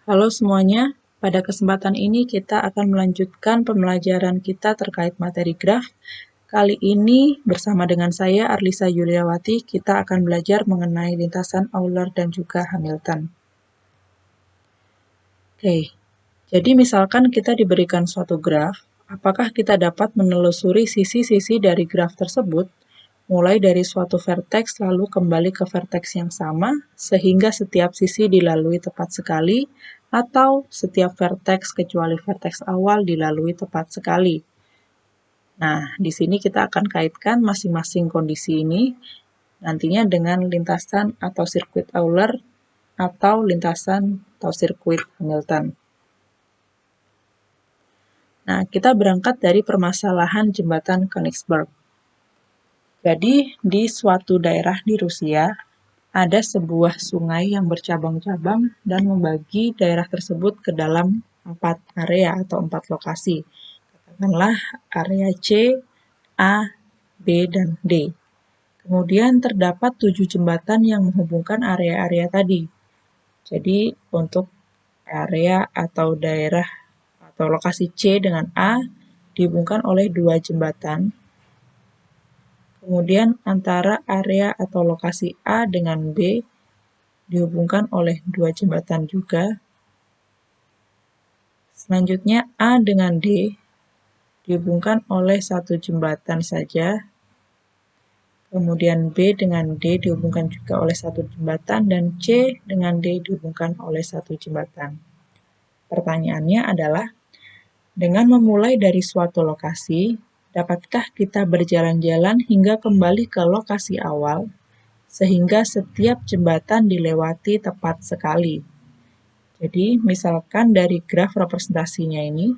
Halo semuanya, pada kesempatan ini kita akan melanjutkan pembelajaran kita terkait materi graf. Kali ini bersama dengan saya Arlisa Yuliawati, kita akan belajar mengenai lintasan Euler dan juga Hamilton. Oke, jadi misalkan kita diberikan suatu graf, apakah kita dapat menelusuri sisi-sisi dari graf tersebut, mulai dari suatu vertex lalu kembali ke vertex yang sama, sehingga setiap sisi dilalui tepat sekali, atau setiap vertex kecuali vertex awal dilalui tepat sekali. Nah, di sini kita akan kaitkan masing-masing kondisi ini nantinya dengan lintasan atau sirkuit Euler atau lintasan atau sirkuit Hamilton. Nah, kita berangkat dari permasalahan jembatan Königsberg. Jadi, di suatu daerah di Rusia, ada sebuah sungai yang bercabang-cabang dan membagi daerah tersebut ke dalam 4 area atau 4 lokasi. Katakanlah area C, A, B, dan D. Kemudian terdapat 7 jembatan yang menghubungkan area-area tadi. Jadi, untuk area atau daerah atau lokasi C dengan A dihubungkan oleh 2 jembatan. Kemudian antara area atau lokasi A dengan B dihubungkan oleh 2 jembatan juga. Selanjutnya A dengan D dihubungkan oleh 1 jembatan saja. Kemudian B dengan D dihubungkan juga oleh 1 jembatan dan C dengan D dihubungkan oleh 1 jembatan. Pertanyaannya adalah, dengan memulai dari suatu lokasi, dapatkah kita berjalan-jalan hingga kembali ke lokasi awal, sehingga setiap jembatan dilewati tepat sekali? Jadi, misalkan dari graf representasinya ini,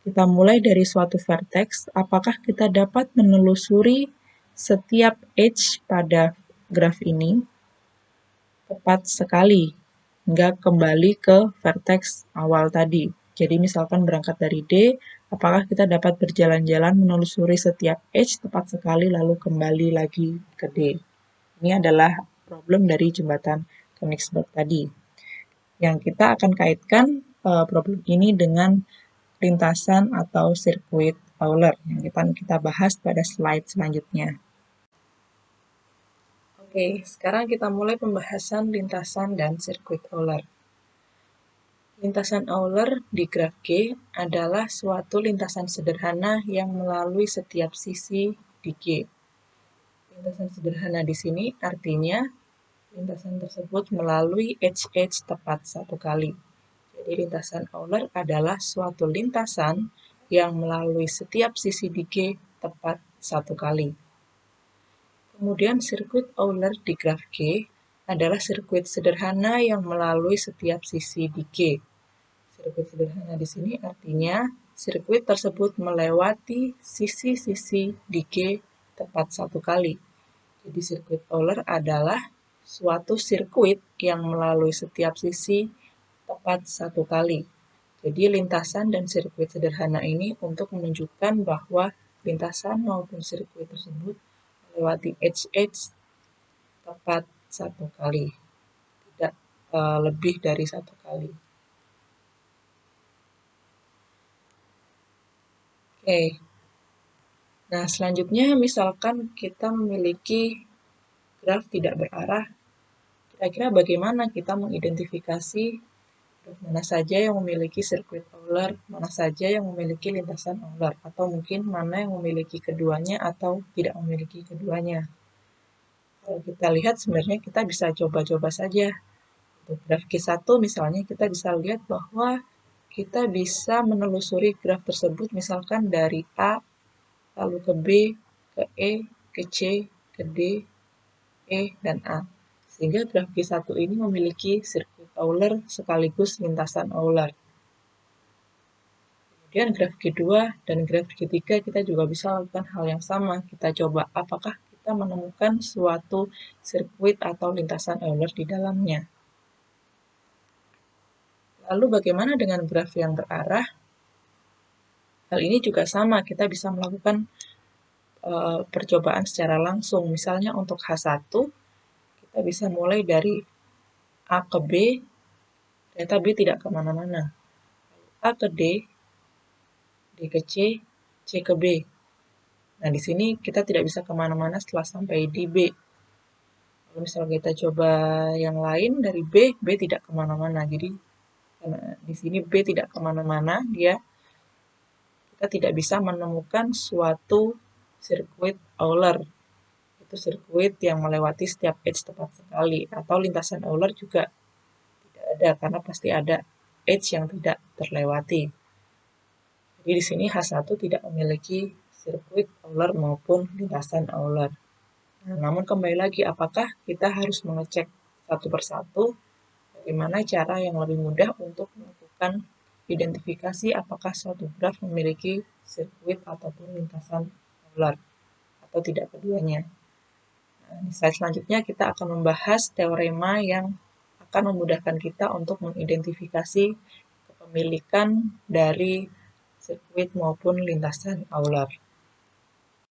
kita mulai dari suatu vertex, apakah kita dapat menelusuri setiap edge pada graf ini tepat sekali, hingga kembali ke vertex awal tadi. Jadi misalkan berangkat dari D, apakah kita dapat berjalan-jalan menelusuri setiap edge tepat sekali lalu kembali lagi ke D. Ini adalah problem dari jembatan Königsberg tadi. Yang kita akan kaitkan problem ini dengan lintasan atau sirkuit Euler yang kita bahas pada slide selanjutnya. Oke, sekarang kita mulai pembahasan lintasan dan sirkuit Euler. Lintasan Euler di graf G adalah suatu lintasan sederhana yang melalui setiap sisi di G. Lintasan sederhana di sini artinya lintasan tersebut melalui edge-edge tepat satu kali. Jadi lintasan Euler adalah suatu lintasan yang melalui setiap sisi di G tepat satu kali. Kemudian sirkuit Euler di graf G adalah sirkuit sederhana yang melalui setiap sisi di G. Sirkuit sederhana di sini artinya sirkuit tersebut melewati sisi-sisi di G tepat satu kali. Jadi sirkuit Euler adalah suatu sirkuit yang melalui setiap sisi tepat satu kali. Jadi lintasan dan sirkuit sederhana ini untuk menunjukkan bahwa lintasan maupun sirkuit tersebut melewati edge-edge tepat satu kali, tidak lebih dari satu kali. Oke, nah selanjutnya misalkan kita memiliki graf tidak berarah, kira-kira bagaimana kita mengidentifikasi graf mana saja yang memiliki sirkuit Euler, mana saja yang memiliki lintasan Euler, atau mungkin mana yang memiliki keduanya atau tidak memiliki keduanya. Kalau kita lihat sebenarnya kita bisa coba-coba saja. Untuk graf Q1 misalnya kita bisa lihat bahwa kita bisa menelusuri graf tersebut misalkan dari A, lalu ke B, ke E, ke C, ke D, E, dan A. Sehingga graf Q1 ini memiliki sirkuit Euler sekaligus lintasan Euler. Kemudian graf Q2 dan graf Q3 kita juga bisa lakukan hal yang sama. Kita coba apakah kita menemukan suatu sirkuit atau lintasan Euler di dalamnya. Lalu bagaimana dengan graf yang berarah? Hal ini juga sama, kita bisa melakukan percobaan secara langsung. Misalnya untuk H1, kita bisa mulai dari A ke B, ternyata B tidak kemana-mana. A ke D, D ke C, C ke B. Nah, di sini kita tidak bisa kemana-mana setelah sampai di B. Kalau misalnya kita coba yang lain dari B, B tidak kemana-mana. Jadi, karena di sini B tidak kemana-mana, kita tidak bisa menemukan suatu sirkuit Euler. Itu sirkuit yang melewati setiap edge tepat sekali. Atau lintasan Euler juga tidak ada, karena pasti ada edge yang tidak terlewati. Jadi di sini H1 tidak memiliki sirkuit Euler maupun lintasan Euler. Nah, namun kembali lagi, apakah kita harus mengecek satu persatu? Bagaimana cara yang lebih mudah untuk melakukan identifikasi apakah suatu graf memiliki sirkuit ataupun lintasan Euler atau tidak keduanya. Nah, di slide selanjutnya kita akan membahas teorema yang akan memudahkan kita untuk mengidentifikasi kepemilikan dari sirkuit maupun lintasan Euler.